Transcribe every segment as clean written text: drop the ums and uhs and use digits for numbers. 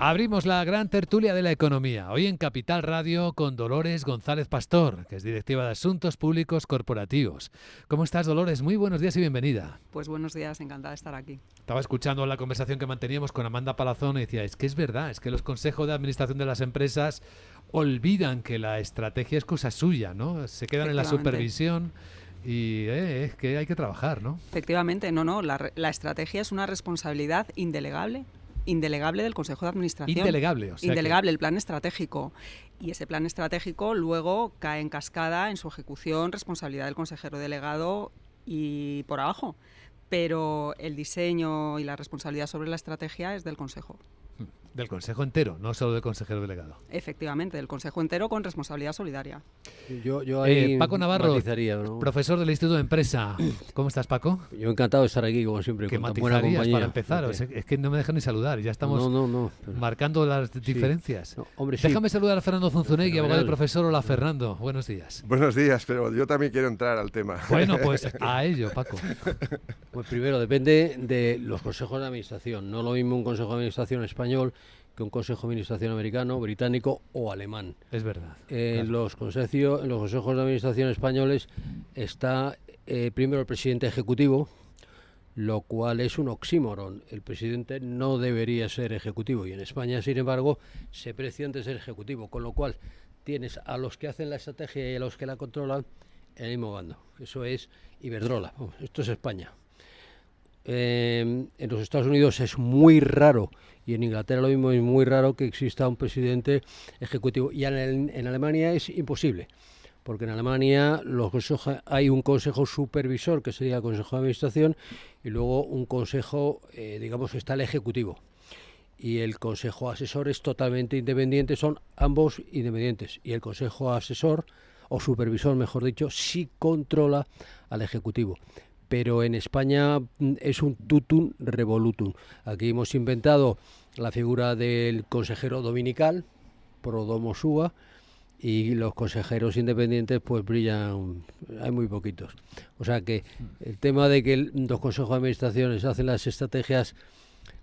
Abrimos la gran tertulia de la economía, hoy en Capital Radio con Dolores González Pastor, que es directiva de Asuntos Públicos Corporativos. ¿Cómo estás, Dolores? Muy buenos días y bienvenida. Pues buenos días, encantada de estar aquí. Estaba escuchando la conversación que manteníamos con Amanda Palazón y decía, es que es verdad, es que los consejos de administración de las empresas olvidan que la estrategia es cosa suya, ¿no? Se quedan en la supervisión y es que hay que trabajar, ¿no? Efectivamente, la estrategia es una responsabilidad indelegable del Consejo de Administración. Indelegable, o sea indelegable, el plan estratégico. Y ese plan estratégico luego cae en cascada en su ejecución, responsabilidad del consejero delegado y por abajo. Pero el diseño y la responsabilidad sobre la estrategia es del Consejo. Del Consejo entero, no solo del consejero delegado. Efectivamente, del Consejo entero con responsabilidad solidaria. Yo ahí Paco Navarro, ¿no? Profesor del Instituto de Empresa. ¿Cómo estás, Paco? Yo encantado de estar aquí, como siempre, ¿Qué con tan buena compañía. para empezar? O sea, es que no me dejan ni saludar, ya estamos marcando las diferencias. No, hombre, Déjame saludar a Fernando Zunzunegui, abogado y profesor. Hola, Fernando, buenos días. Buenos días, pero yo también quiero entrar al tema. Bueno, pues a ello, Paco. Pues primero, depende de los consejos de administración. No lo mismo un consejo de administración español que un consejo de administración americano, británico o alemán. Es verdad. En los consejos de administración españoles está primero el presidente ejecutivo, lo cual es un oxímoron. El presidente no debería ser ejecutivo y en España, sin embargo, se precian de ser ejecutivo, con lo cual tienes a los que hacen la estrategia y a los que la controlan en el mismo bando. Eso es Iberdrola. Esto es España. En los Estados Unidos es muy raro, y en Inglaterra lo mismo, es muy raro que exista un presidente ejecutivo, y en Alemania es imposible, porque en Alemania hay un consejo supervisor, que sería el consejo de administración, y luego un consejo, digamos, está el ejecutivo, y el consejo asesor es totalmente independiente, son ambos independientes, y el consejo asesor, o supervisor mejor dicho, sí controla al ejecutivo. Pero en España es un tutum revolutum. Aquí hemos inventado la figura del consejero dominical, pro domo sua, y los consejeros independientes pues brillan, hay muy poquitos. O sea que el tema de que los consejos de administraciones hacen las estrategias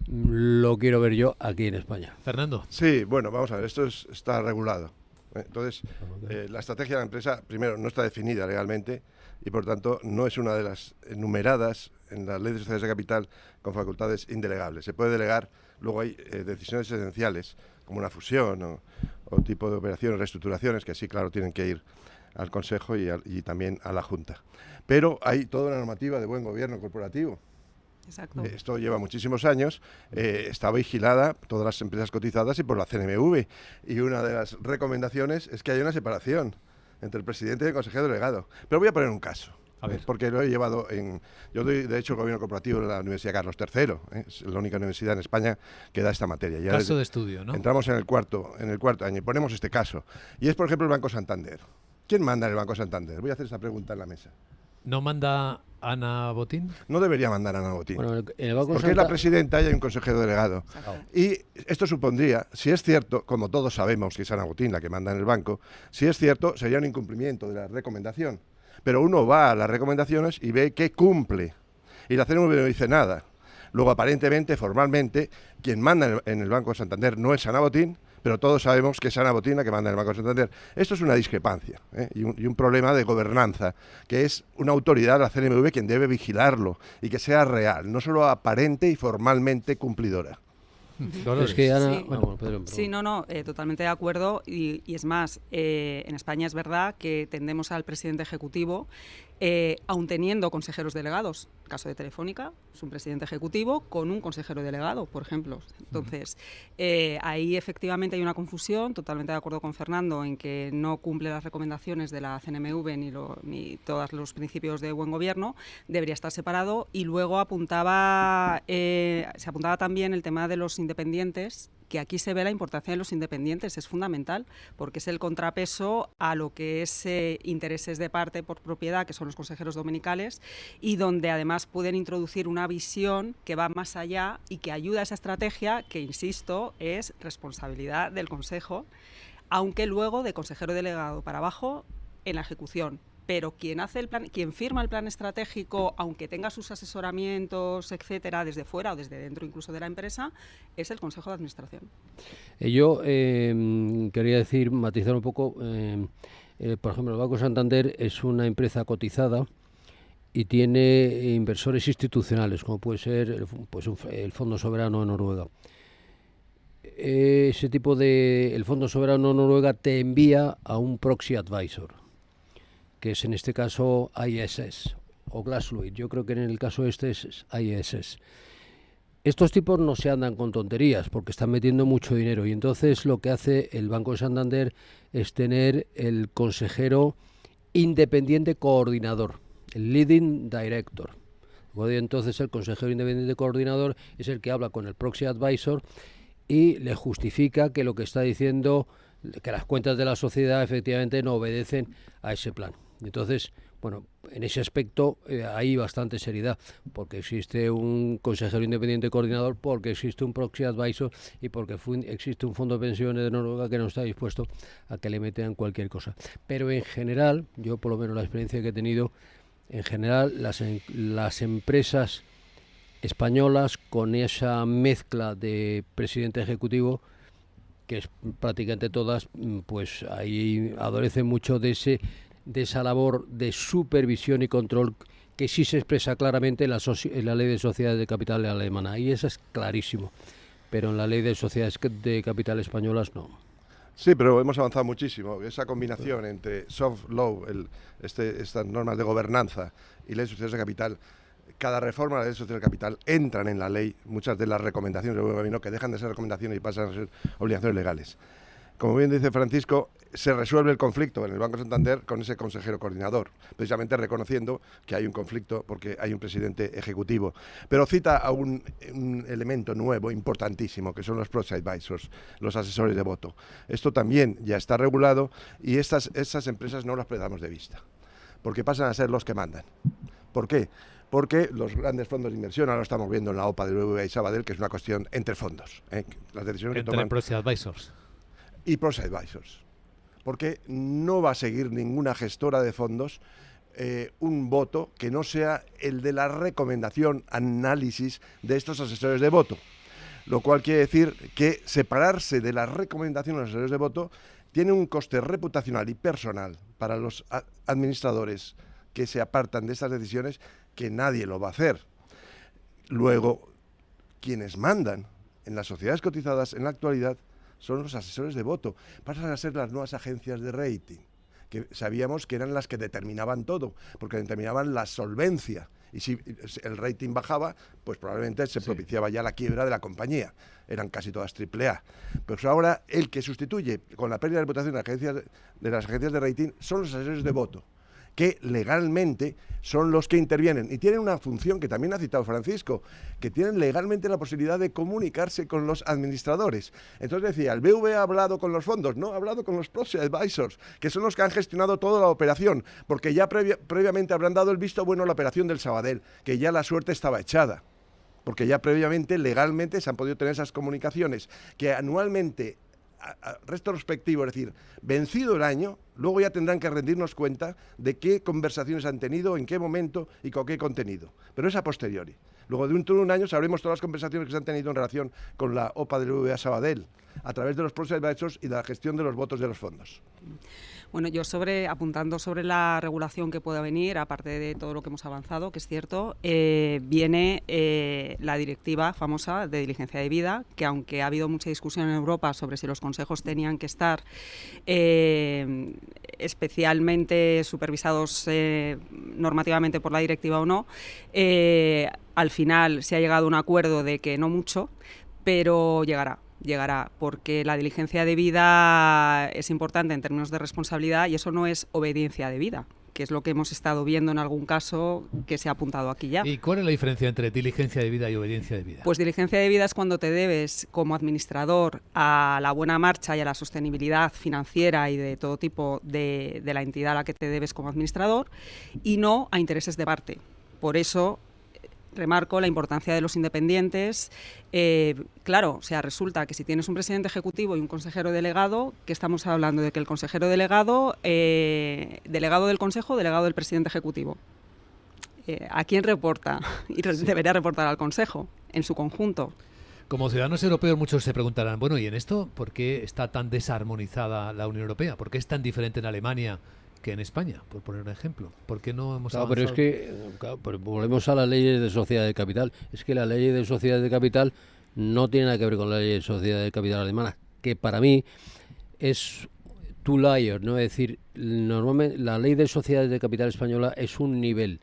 lo quiero ver yo aquí en España. Fernando. Sí, bueno, vamos a ver, esto está regulado. Entonces, la estrategia de la empresa, primero, no está definida legalmente y, por tanto, no es una de las enumeradas en la Ley de Sociedades de Capital con facultades indelegables. Se puede delegar, luego hay decisiones esenciales, como una fusión o tipo de operaciones, reestructuraciones, que sí, claro, tienen que ir al Consejo y también a la Junta. Pero hay toda una normativa de buen gobierno corporativo. Exacto. Esto lleva muchísimos años, está vigilada todas las empresas cotizadas y por la CNMV, y una de las recomendaciones es que haya una separación entre el presidente y el consejero delegado. Pero voy a poner un caso, porque lo he llevado yo doy de hecho el gobierno corporativo en la Universidad Carlos III, es la única universidad en España que da esta materia. Ya caso de estudio, ¿no? Entramos en el cuarto año y ponemos este caso, y es por ejemplo el Banco Santander. ¿Quién manda en el Banco Santander? Voy a hacer esta pregunta en la mesa. ¿No manda Ana Botín? No debería mandar a Ana Botín, bueno, porque es la presidenta y hay un consejero delegado. Exacto. Y esto supondría, si es cierto, como todos sabemos que es Ana Botín la que manda en el banco, si es cierto, sería un incumplimiento de la recomendación. Pero uno va a las recomendaciones y ve que cumple. Y la CNMV no dice nada. Luego, aparentemente, formalmente, quien manda en el Banco de Santander no es Ana Botín, pero todos sabemos que es Ana Botín la que manda en el Banco de Santander. Esto es una discrepancia y un problema de gobernanza, que es una autoridad, la CNMV, quien debe vigilarlo y que sea real, no solo aparente y formalmente cumplidora. Es que Ana, Sí. Pedro, Sí, totalmente de acuerdo. Y es más, en España es verdad que tendemos al presidente ejecutivo, aun teniendo consejeros delegados. El caso de Telefónica es un presidente ejecutivo con un consejero delegado, por ejemplo. Entonces, ahí efectivamente hay una confusión, totalmente de acuerdo con Fernando, en que no cumple las recomendaciones de la CNMV ni todos los principios de buen gobierno, debería estar separado. Y luego se apuntaba también el tema de los independientes, que aquí se ve la importancia de los independientes, es fundamental, porque es el contrapeso a lo que es intereses de parte por propiedad, que son los consejeros dominicales, y donde además pueden introducir una visión que va más allá y que ayuda a esa estrategia, que, insisto, es responsabilidad del Consejo, aunque luego de consejero delegado para abajo en la ejecución. pero quien firma el plan estratégico, aunque tenga sus asesoramientos, etcétera, desde fuera o desde dentro incluso de la empresa, es el Consejo de Administración. Yo quería matizar un poco, por ejemplo, el Banco Santander es una empresa cotizada y tiene inversores institucionales, como puede ser el Fondo Soberano de Noruega. El Fondo Soberano de Noruega te envía a un proxy advisor, que es en este caso ISS o Glassloyd. Yo creo que en el caso este es ISS. Estos tipos no se andan con tonterías porque están metiendo mucho dinero, y entonces lo que hace el Banco de Santander es tener el consejero independiente coordinador, el leading director. Entonces el consejero independiente coordinador es el que habla con el proxy advisor y le justifica que lo que está diciendo, que las cuentas de la sociedad efectivamente no obedecen a ese plan. Entonces, bueno, en ese aspecto hay bastante seriedad, porque existe un consejero independiente coordinador, porque existe un proxy advisor y porque existe un fondo de pensiones de Noruega que no está dispuesto a que le metan cualquier cosa. Pero en general, yo por lo menos la experiencia que he tenido, en general las empresas españolas con esa mezcla de presidente ejecutivo, que es prácticamente todas, pues ahí adolecen mucho de esa labor de supervisión y control que sí se expresa claramente en la ley de sociedades de capital alemana, y eso es clarísimo, pero en la ley de sociedades de capital españolas no. Sí, pero hemos avanzado muchísimo. Esa combinación entre soft law, estas normas de gobernanza, y ley de sociedades de capital, cada reforma de la ley de sociedades de capital entran en la ley muchas de las recomendaciones del gobierno, que dejan de ser recomendaciones y pasan a ser obligaciones legales. Como bien dice Francisco, se resuelve el conflicto en el Banco Santander con ese consejero coordinador, precisamente reconociendo que hay un conflicto porque hay un presidente ejecutivo. Pero cita a un elemento nuevo, importantísimo, que son los proxy advisors, los asesores de voto. Esto también ya está regulado y estas empresas no las perdamos de vista, porque pasan a ser los que mandan. ¿Por qué? Porque los grandes fondos de inversión, ahora lo estamos viendo en la OPA del BBVA y Sabadell, que es una cuestión entre fondos, las decisiones que toman proxy advisors y proxy advisors, porque no va a seguir ninguna gestora de fondos un voto que no sea el de la recomendación, análisis de estos asesores de voto, lo cual quiere decir que separarse de la recomendación de los asesores de voto tiene un coste reputacional y personal para los administradores que se apartan de estas decisiones, que nadie lo va a hacer. Luego, quienes mandan en las sociedades cotizadas en la actualidad son los asesores de voto. Pasan a ser las nuevas agencias de rating, que sabíamos que eran las que determinaban todo, porque determinaban la solvencia. Y si el rating bajaba, pues probablemente se propiciaba ya la quiebra de la compañía. Eran casi todas AAA. Pero ahora el que sustituye con la pérdida de reputación de las agencias de rating son los asesores de voto, que legalmente son los que intervienen y tienen una función que también ha citado Francisco, que tienen legalmente la posibilidad de comunicarse con los administradores. Entonces decía, ¿el BBVA ha hablado con los fondos? No, ha hablado con los proxy advisors, que son los que han gestionado toda la operación, porque ya previamente habrán dado el visto bueno a la operación del Sabadell, que ya la suerte estaba echada, porque ya previamente, legalmente, se han podido tener esas comunicaciones, que anualmente, retrospectivo, es decir, vencido el año, luego ya tendrán que rendirnos cuenta de qué conversaciones han tenido, en qué momento y con qué contenido. Pero es a posteriori. Luego de un año sabremos todas las conversaciones que se han tenido en relación con la OPA del BBVA Sabadell, a través de los proxy advisors y de la gestión de los votos de los fondos. Bueno, yo apuntando sobre la regulación que pueda venir, aparte de todo lo que hemos avanzado, que es cierto, viene la directiva famosa de diligencia de vida, que aunque ha habido mucha discusión en Europa sobre si los consejos tenían que estar especialmente supervisados normativamente por la directiva o no, al final se ha llegado a un acuerdo de que no mucho, pero llegará, porque la diligencia de vida es importante en términos de responsabilidad y eso no es obediencia de vida, que es lo que hemos estado viendo en algún caso que se ha apuntado aquí ya. ¿Y cuál es la diferencia entre diligencia de vida y obediencia de vida? Pues diligencia de vida es cuando te debes como administrador a la buena marcha y a la sostenibilidad financiera y de todo tipo de la entidad a la que te debes como administrador, y no a intereses de parte. Por eso remarco la importancia de los independientes. Claro, o sea, resulta que si tienes un presidente ejecutivo y un consejero delegado, ¿qué estamos hablando? De que el consejero delegado, delegado del consejo, delegado del presidente ejecutivo. ¿A quién reporta? Y debería reportar al consejo, en su conjunto. Como ciudadanos europeos muchos se preguntarán, bueno, ¿y en esto por qué está tan desarmonizada la Unión Europea? ¿Por qué es tan diferente en Alemania que en España, por poner un ejemplo? ¿Por qué no hemos avanzado? Pero es que, pero volvemos a las leyes de sociedad de capital. Es que la ley de sociedad de capital no tiene nada que ver con la ley de sociedad de capital alemana, que para mí es two layers, ¿no? Es decir, normalmente la ley de sociedades de capital española es un nivel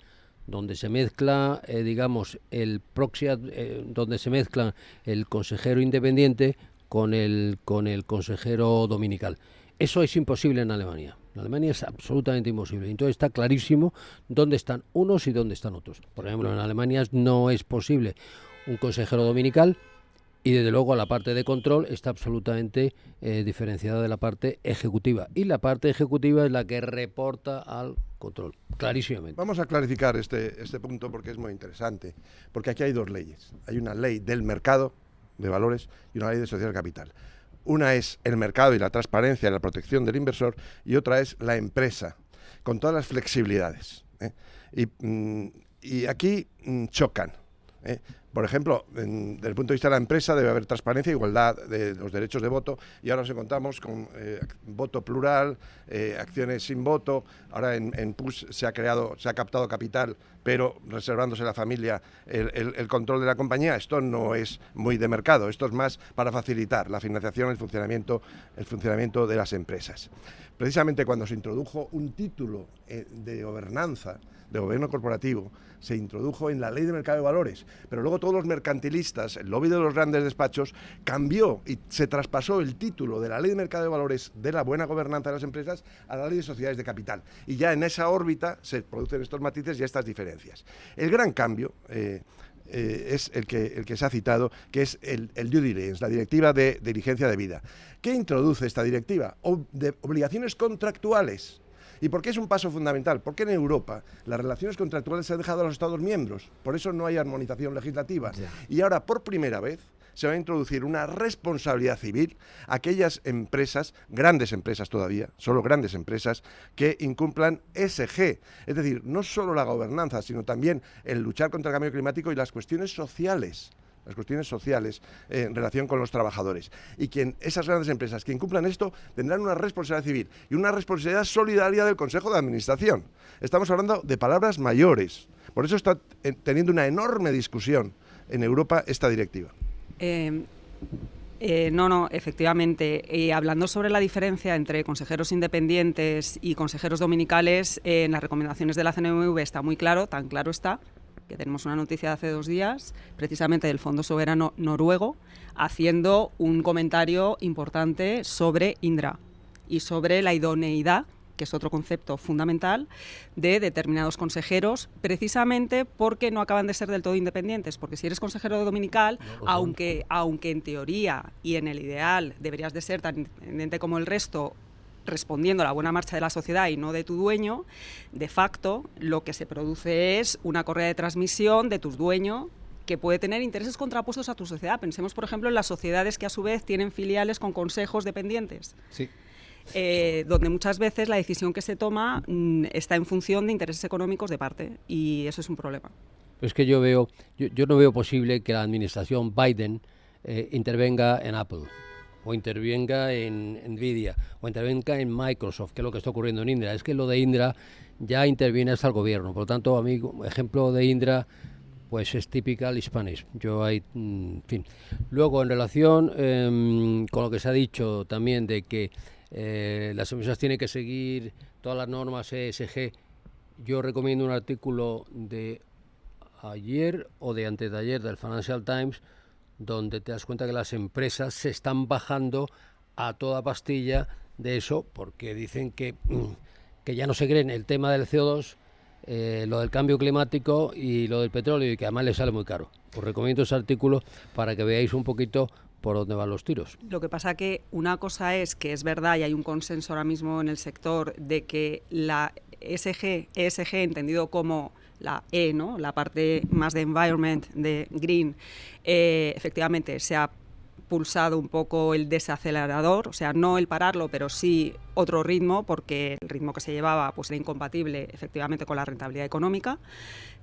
donde se mezcla, digamos, el proxy, donde se mezcla el consejero independiente con el consejero dominical. Eso es imposible en Alemania. En Alemania es absolutamente imposible. Entonces está clarísimo dónde están unos y dónde están otros. Por ejemplo, en Alemania no es posible un consejero dominical y desde luego la parte de control está absolutamente diferenciada de la parte ejecutiva. Y la parte ejecutiva es la que reporta al control, clarísimamente. Vamos a clarificar este punto porque es muy interesante. Porque aquí hay dos leyes. Hay una ley del mercado de valores y una ley de sociedad de capital. Una es el mercado y la transparencia y la protección del inversor y otra es la empresa, con todas las flexibilidades. Y aquí chocan. Por ejemplo, desde el punto de vista de la empresa debe haber transparencia e igualdad de los derechos de voto y ahora nos encontramos con voto plural, acciones sin voto. Ahora en PUS se ha captado capital, pero reservándose a la familia el control de la compañía. Esto no es muy de mercado, esto es más para facilitar la financiación, el funcionamiento de las empresas. Precisamente cuando se introdujo un título de gobernanza, de gobierno corporativo, se introdujo en la ley de mercado de valores, pero luego todos los mercantilistas, el lobby de los grandes despachos, cambió y se traspasó el título de la ley de mercado de valores de la buena gobernanza de las empresas a la ley de sociedades de capital. Y ya en esa órbita se producen estos matices y estas diferencias. El gran cambio es el que se ha citado, que es el due diligence, la directiva de diligencia debida. ¿Qué introduce esta directiva? Obligaciones contractuales. ¿Y por qué es un paso fundamental? Porque en Europa las relaciones contractuales se han dejado a los Estados miembros, por eso no hay armonización legislativa. Yeah. Y ahora, por primera vez, se va a introducir una responsabilidad civil a aquellas empresas, grandes empresas todavía, solo grandes empresas, que incumplan ESG. Es decir, no solo la gobernanza, sino también el luchar contra el cambio climático y las cuestiones sociales en relación con los trabajadores. Y esas grandes empresas que incumplan esto tendrán una responsabilidad civil y una responsabilidad solidaria del Consejo de Administración. Estamos hablando de palabras mayores. Por eso está teniendo una enorme discusión en Europa esta directiva. No, efectivamente. Hablando sobre la diferencia entre consejeros independientes y consejeros dominicales, en las recomendaciones de la CNMV está muy claro, tan claro está, que tenemos una noticia de hace 2 días, precisamente del Fondo Soberano Noruego, haciendo un comentario importante sobre Indra y sobre la idoneidad, que es otro concepto fundamental, de determinados consejeros, precisamente porque no acaban de ser del todo independientes, porque si eres consejero dominical, aunque en teoría y en el ideal deberías de ser tan independiente como el resto, respondiendo a la buena marcha de la sociedad y no de tu dueño, de facto lo que se produce es una correa de transmisión de tu dueño que puede tener intereses contrapuestos a tu sociedad. Pensemos, por ejemplo, en las sociedades que a su vez tienen filiales con consejos dependientes. Sí. Donde muchas veces la decisión que se toma está en función de intereses económicos de parte, y eso es un problema. Es que yo no veo posible que la administración Biden intervenga en Apple, o intervenga en Nvidia, o intervenga en Microsoft, que es lo que está ocurriendo en Indra. Es que lo de Indra ya interviene hasta el gobierno. Por lo tanto, a mí, ejemplo de Indra, pues es typical Spanish. En fin. Luego, en relación con lo que se ha dicho también de que las empresas tienen que seguir todas las normas ESG, yo recomiendo un artículo de ayer o de antes de ayer del Financial Times, donde te das cuenta que las empresas se están bajando a toda pastilla de eso, porque dicen que ya no se creen el tema del CO2, lo del cambio climático y lo del petróleo, y que además les sale muy caro. Os recomiendo ese artículo para que veáis un poquito por dónde van los tiros. Lo que pasa que una cosa es que es verdad y hay un consenso ahora mismo en el sector de que ESG entendido como la E, ¿no? La parte más de environment, de green, efectivamente se ha pulsado un poco el desacelerador, o sea, no el pararlo, pero sí otro ritmo, porque el ritmo que se llevaba pues era incompatible efectivamente con la rentabilidad económica,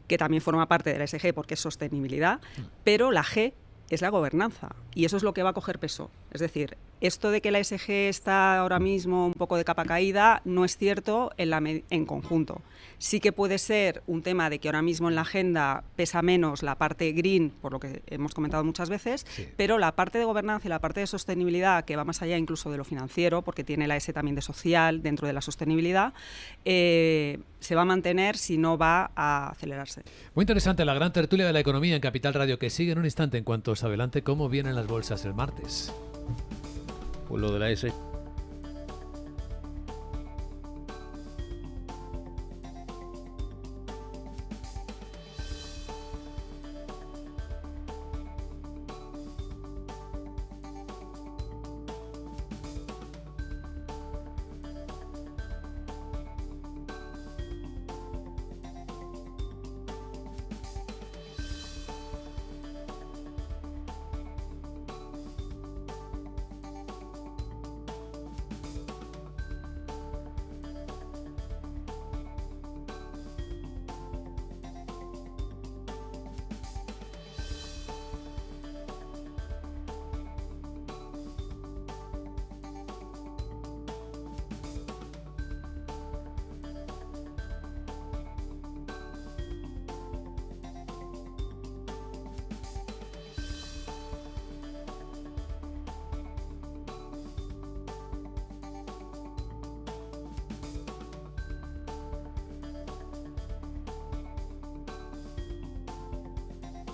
que también forma parte de la ESG porque es sostenibilidad, pero la G es la gobernanza y eso es lo que va a coger peso. Es decir, esto de que la ESG está ahora mismo un poco de capa caída no es cierto en conjunto. Sí que puede ser un tema de que ahora mismo en la agenda pesa menos la parte green, por lo que hemos comentado muchas veces, sí, pero la parte de gobernanza y la parte de sostenibilidad, que va más allá incluso de lo financiero, porque tiene la S también de social dentro de la sostenibilidad, se va a mantener si no va a acelerarse. Muy interesante la gran tertulia de la economía en Capital Radio, que sigue en un instante en cuanto os adelante cómo vienen las bolsas el martes. Pues lo de la S.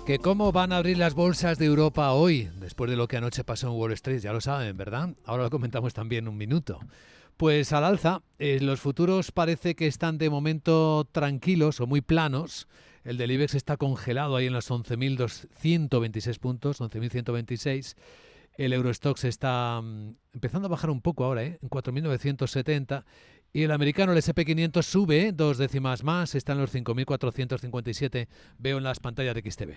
¿Que cómo van a abrir las bolsas de Europa hoy, después de lo que anoche pasó en Wall Street? Ya lo saben, ¿verdad? Ahora lo comentamos también en un minuto. Pues al alza, los futuros parece que están de momento tranquilos o muy planos. El del IBEX está congelado ahí en los 11.126 puntos, 11.126. El Eurostoxx está empezando a bajar un poco ahora, en 4.970. Y el americano, el S&P 500, sube 2 décimas más, está en los 5.457, veo en las pantallas de XTV.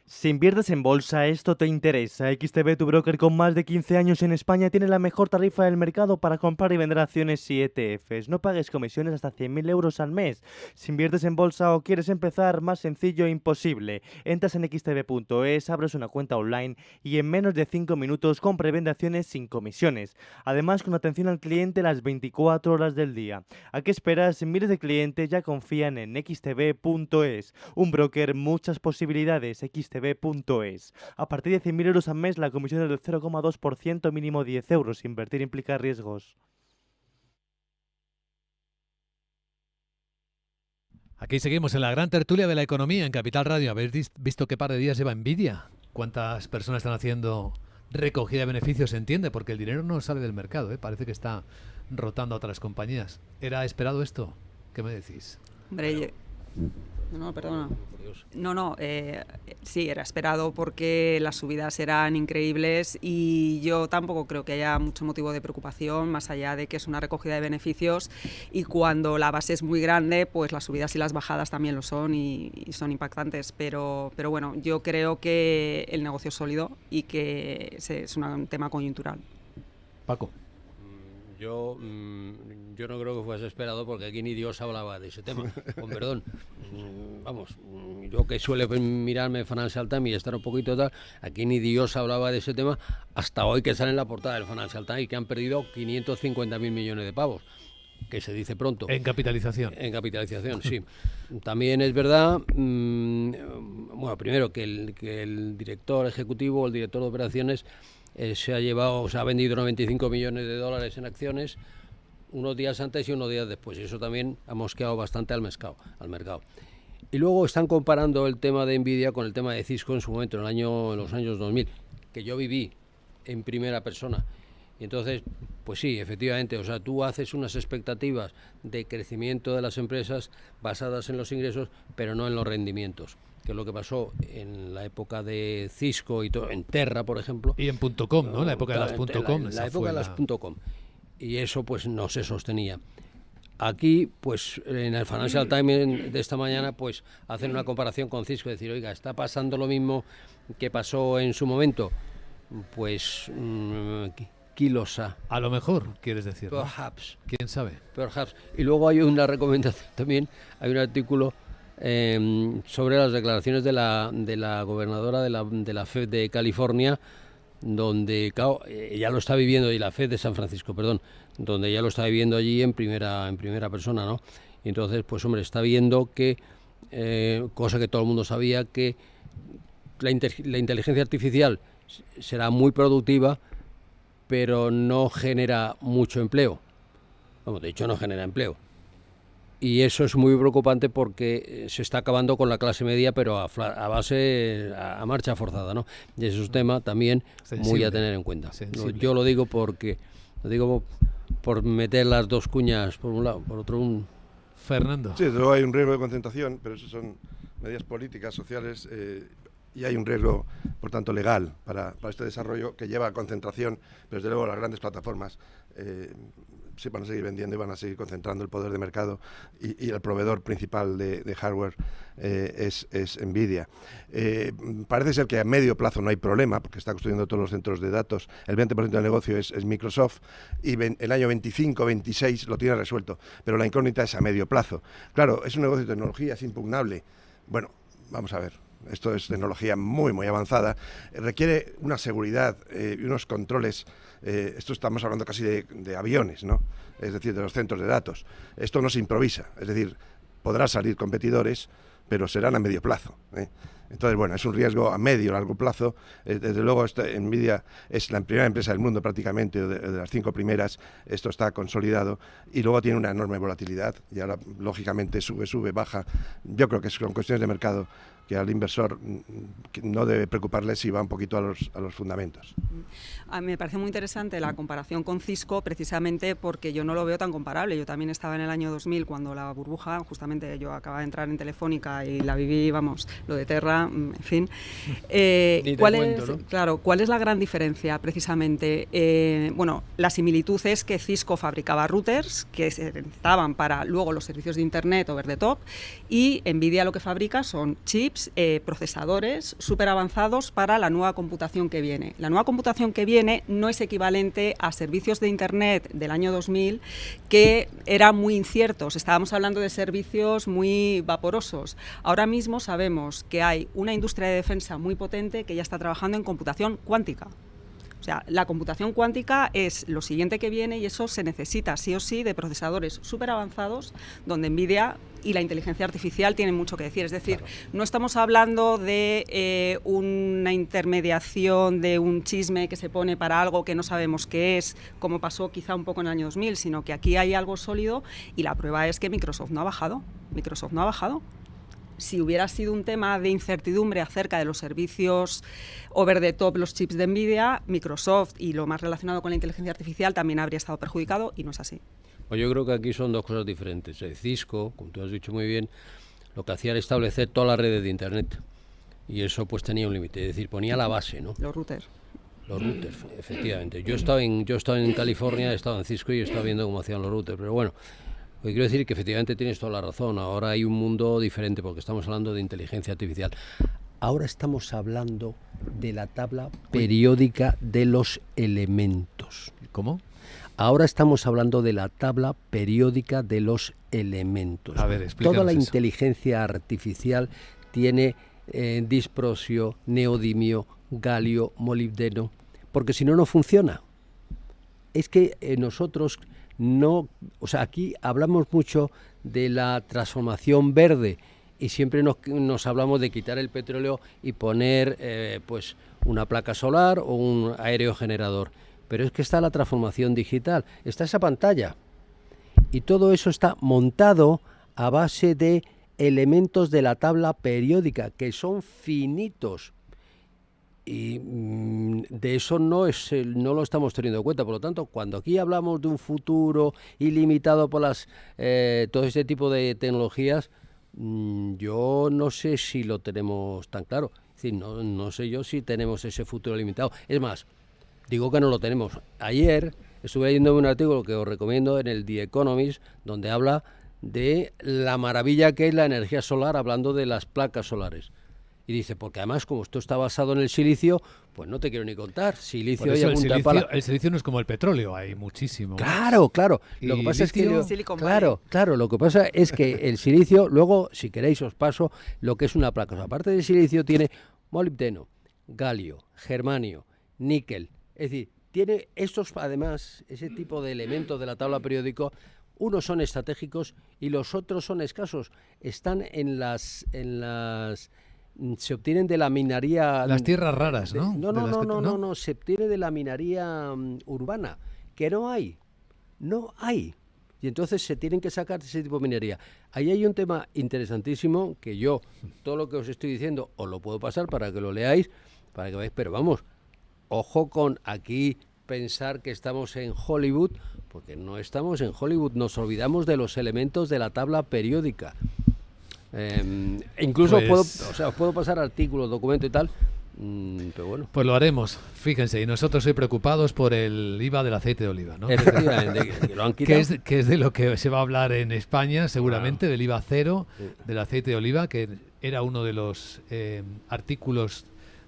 Si inviertes en bolsa, esto te interesa. XTB, tu broker con más de 15 años en España, tiene la mejor tarifa del mercado para comprar y vender acciones y ETFs. No pagues comisiones hasta 100.000 euros al mes. Si inviertes en bolsa o quieres empezar, más sencillo imposible. Entras en xtb.es, abres una cuenta online y en menos de 5 minutos compra y vende acciones sin comisiones. Además, con atención al cliente las 24 horas del día. ¿A qué esperas? Miles de clientes ya confían en xtb.es. Un broker, muchas posibilidades. xtb.es. A partir de 100.000 euros al mes, la comisión es del 0,2%, mínimo 10 euros. Invertir implica riesgos. Aquí seguimos en la gran tertulia de la economía en Capital Radio. ¿Habéis visto qué par de días lleva Nvidia? ¿Cuántas personas están haciendo recogida de beneficios? Se entiende, porque el dinero no sale del mercado, Parece que está rotando a otras compañías. ¿Era esperado esto? ¿Qué me decís? Hombre, no, perdona. Sí, era esperado porque las subidas eran increíbles y yo tampoco creo que haya mucho motivo de preocupación, más allá de que es una recogida de beneficios y cuando la base es muy grande, pues las subidas y las bajadas también lo son y son impactantes, pero bueno, yo creo que el negocio es sólido y que es un tema coyuntural. Paco. Yo no creo que fuese esperado porque aquí ni Dios hablaba de ese tema, con perdón. Yo que suele mirarme Financial Times y estar un poquito tal, aquí ni Dios hablaba de ese tema hasta hoy que sale en la portada del Financial Times y que han perdido 550.000 millones de pavos, que se dice pronto. En capitalización. En capitalización, sí. También es verdad, primero que el director ejecutivo o el director de operaciones se ha vendido 95 millones de dólares en acciones unos días antes y unos días después. Y eso también ha mosqueado bastante al mercado. Y luego están comparando el tema de Nvidia con el tema de Cisco en su momento, en los años 2000, que yo viví en primera persona. Y entonces, pues sí, efectivamente, tú haces unas expectativas de crecimiento de las empresas basadas en los ingresos, pero no en los rendimientos, que es lo que pasó en la época de Cisco y todo, en Terra, por ejemplo. Y en .com, ¿no? La época de las .com. La época de las .com. y eso pues no se sostenía. Aquí, pues en el Financial Times de esta mañana, pues hacen una comparación con Cisco, decir, oiga, ¿está pasando lo mismo que pasó en su momento? Pues kilosa. A lo mejor, quieres decir, ¿no? Perhaps. ¿Quién sabe? Perhaps. Y luego hay una recomendación también, hay un artículo sobre las declaraciones de la gobernadora de la Fed de California, donde claro, ella lo está viviendo, y la Fed de San Francisco, perdón, donde ella lo está viviendo allí en primera persona, ¿no? Y entonces, pues hombre, está viendo que, cosa que todo el mundo sabía, que la inteligencia artificial será muy productiva, pero no genera mucho empleo. Bueno, de hecho no genera empleo. Y eso es muy preocupante porque se está acabando con la clase media, pero a marcha forzada, ¿no? Y eso es un tema también muy a tener en cuenta. Yo lo digo por meter las dos cuñas por un lado, por otro un... Fernando. Sí, luego hay un riesgo de concentración, pero eso son medidas políticas, sociales, y hay un riesgo, por tanto, legal para este desarrollo que lleva a concentración, pero desde luego las grandes plataformas sí van a seguir vendiendo y van a seguir concentrando el poder de mercado, y el proveedor principal de hardware es Nvidia. Parece ser que a medio plazo no hay problema, porque está construyendo todos los centros de datos, el 20% del negocio es Microsoft, y el año 25-26 lo tiene resuelto, pero la incógnita es a medio plazo. Claro, es un negocio de tecnología, es impugnable. Bueno, vamos a ver. Esto es tecnología muy, muy avanzada, requiere una seguridad y unos controles. Esto estamos hablando casi de aviones, ¿no? Es decir, de los centros de datos. Esto no se improvisa, es decir, podrán salir competidores, pero serán a medio plazo, ¿eh? Entonces, bueno, es un riesgo a medio, largo plazo. Desde luego, Nvidia es la primera empresa del mundo prácticamente, de las 5 primeras. Esto está consolidado y luego tiene una enorme volatilidad y ahora, lógicamente, sube, baja. Yo creo que son cuestiones de mercado que al inversor no debe preocuparle si va un poquito a los fundamentos. A mí me parece muy interesante la comparación con Cisco, precisamente porque yo no lo veo tan comparable. Yo también estaba en el año 2000 cuando la burbuja, justamente yo acababa de entrar en Telefónica y la viví, vamos, lo de Terra, en fin. ¿Cuál es la gran diferencia precisamente? Bueno, la similitud es que Cisco fabricaba routers que se necesitaban para luego los servicios de Internet over the top, y Nvidia lo que fabrica son chips, procesadores súper avanzados para la nueva computación que viene. La nueva computación que viene no es equivalente a servicios de Internet del año 2000 que eran muy inciertos. Estábamos hablando de servicios muy vaporosos. Ahora mismo sabemos que hay una industria de defensa muy potente que ya está trabajando en computación cuántica. O sea, la computación cuántica es lo siguiente que viene, y eso se necesita sí o sí de procesadores súper avanzados, donde Nvidia y la inteligencia artificial tienen mucho que decir. Es decir, no estamos hablando de una intermediación, de un chisme que se pone para algo que no sabemos qué es, como pasó quizá un poco en el año 2000, sino que aquí hay algo sólido, y la prueba es que Microsoft no ha bajado. Si hubiera sido un tema de incertidumbre acerca de los servicios over the top, los chips de Nvidia, Microsoft y lo más relacionado con la inteligencia artificial también habría estado perjudicado, y no es así. Pues yo creo que aquí son dos cosas diferentes. Cisco, como tú has dicho muy bien, lo que hacía era establecer todas las redes de Internet, y eso pues tenía un límite, es decir, ponía la base, ¿no? Los routers. Los routers, efectivamente. Yo he estado en California, he estado en Cisco y he estado viendo cómo hacían los routers, pero bueno, lo que quiero decir es que efectivamente tienes toda la razón. Ahora hay un mundo diferente porque estamos hablando de inteligencia artificial. Ahora estamos hablando de la tabla periódica de los elementos. ¿Cómo? Ahora estamos hablando de la tabla periódica de los elementos. A ver, explícanos Toda la eso. inteligencia artificial tiene disprosio, neodimio, galio, molibdeno, porque si no, no funciona. Es que nosotros no, o sea, aquí hablamos mucho de la transformación verde y siempre nos hablamos de quitar el petróleo y poner pues una placa solar o un aerogenerador. Pero es que está la transformación digital, está esa pantalla. Y todo eso está montado a base de elementos de la tabla periódica, que son finitos. Y de eso no lo estamos teniendo en cuenta. Por lo tanto, cuando aquí hablamos de un futuro ilimitado por todo este tipo de tecnologías, yo no sé si lo tenemos tan claro. Es decir, no sé yo si tenemos ese futuro limitado. Es más, digo que no lo tenemos. Ayer estuve leyendo un artículo que os recomiendo en el The Economist, donde habla de la maravilla que es la energía solar, hablando de las placas solares. Y dice, porque además, como esto está basado en el silicio, pues no te quiero ni contar. Silicio y el silicio no es como el petróleo, hay muchísimo. Claro. Lo que pasa es que lo que pasa es que el silicio, luego, si queréis, os paso lo que es una placa. O sea, aparte del silicio, tiene molibdeno, galio, germanio, níquel. Es decir, tiene estos, además, ese tipo de elementos de la tabla periódica. Unos son estratégicos y los otros son escasos. Están se obtienen de la minería... Las tierras raras, ¿no? No, se obtiene de la minería urbana, que no hay. Y entonces se tienen que sacar de ese tipo de minería. Ahí hay un tema interesantísimo que yo, todo lo que os estoy diciendo, os lo puedo pasar para que lo leáis, para que veáis, pero vamos, ojo con aquí pensar que estamos en Hollywood, porque no estamos en Hollywood, nos olvidamos de los elementos de la tabla periódica. Incluso os puedo pasar artículos, documentos y tal, pero bueno. Pues lo haremos, fíjense, y nosotros hoy preocupados por el IVA del aceite de oliva, ¿no? Efectivamente, que lo han quitado. que es de lo que se va a hablar en España, seguramente, del IVA cero, del aceite de oliva, que era uno de los artículos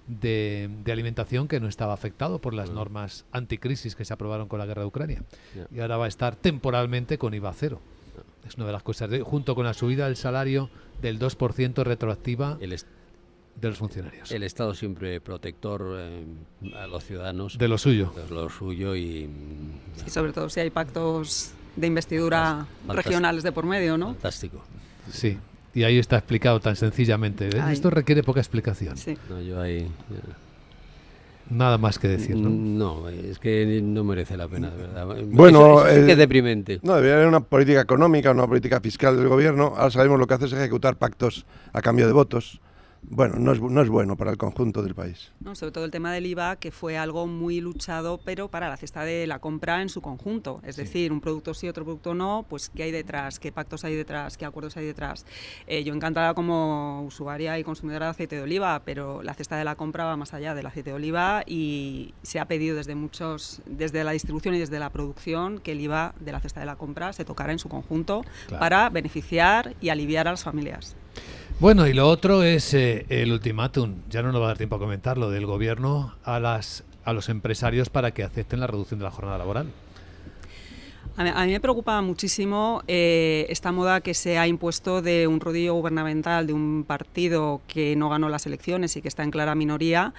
de alimentación que no estaba afectado por las normas anticrisis que se aprobaron con la guerra de Ucrania. Y ahora va a estar temporalmente con IVA cero. Es una de las cosas, junto con la subida del salario del 2% retroactiva de los funcionarios. El Estado siempre protector a los ciudadanos. De lo suyo. Y sobre todo si hay pactos de investidura regionales de por medio, ¿no? Fantástico. Sí, y ahí está explicado tan sencillamente. Esto requiere poca explicación. Sí. No, yo ahí... Nada más que decir, ¿no? No, es que no merece la pena, de verdad. Bueno, eso sí que es deprimente. No, debería haber una política económica, una política fiscal del gobierno. Ahora sabemos lo que hace es ejecutar pactos a cambio de votos. Bueno, no es bueno para el conjunto del país. No, sobre todo el tema del IVA, que fue algo muy luchado, pero para la cesta de la compra en su conjunto. Es decir, un producto sí, otro producto no, pues ¿qué hay detrás? ¿Qué pactos hay detrás? ¿Qué acuerdos hay detrás? Yo encantada como usuaria y consumidora de aceite de oliva, pero la cesta de la compra va más allá del aceite de oliva y se ha pedido desde la distribución y desde la producción, que el IVA de la cesta de la compra se tocara en su conjunto para beneficiar y aliviar a las familias. Bueno, y lo otro es el ultimátum, ya no nos va a dar tiempo a comentarlo, del gobierno a los empresarios para que acepten la reducción de la jornada laboral. A mí me preocupa muchísimo esta moda que se ha impuesto de un rodillo gubernamental de un partido que no ganó las elecciones y que está en clara minoría,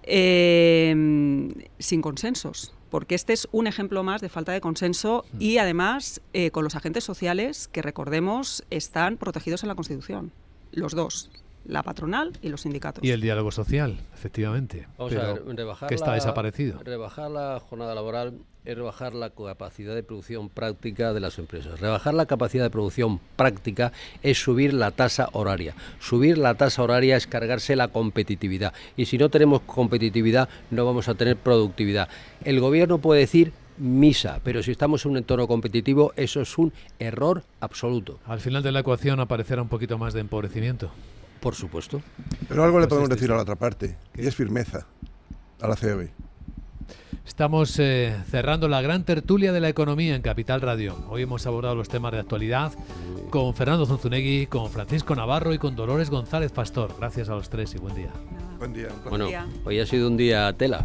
sin consensos. Porque este es un ejemplo más de falta de consenso y además con los agentes sociales que, recordemos, están protegidos en la Constitución. Los dos, la patronal y los sindicatos. Y el diálogo social, efectivamente. Que está desaparecido. Rebajar la jornada laboral es rebajar la capacidad de producción práctica de las empresas. Rebajar la capacidad de producción práctica es subir la tasa horaria. Subir la tasa horaria es cargarse la competitividad. Y si no tenemos competitividad, no vamos a tener productividad. El gobierno puede decir misa, pero si estamos en un entorno competitivo, eso es un error absoluto. Al final de la ecuación aparecerá un poquito más de empobrecimiento. Por supuesto. Pero algo le podemos decir a la otra parte, y es firmeza a la COE. Estamos cerrando la gran tertulia de la economía en Capital Radio. Hoy hemos abordado los temas de actualidad con Fernando Zunzunegui, con Francisco Navarro y con Dolores González Pastor. Gracias a los tres y buen día. Buen día. Bueno, hoy ha sido un día tela.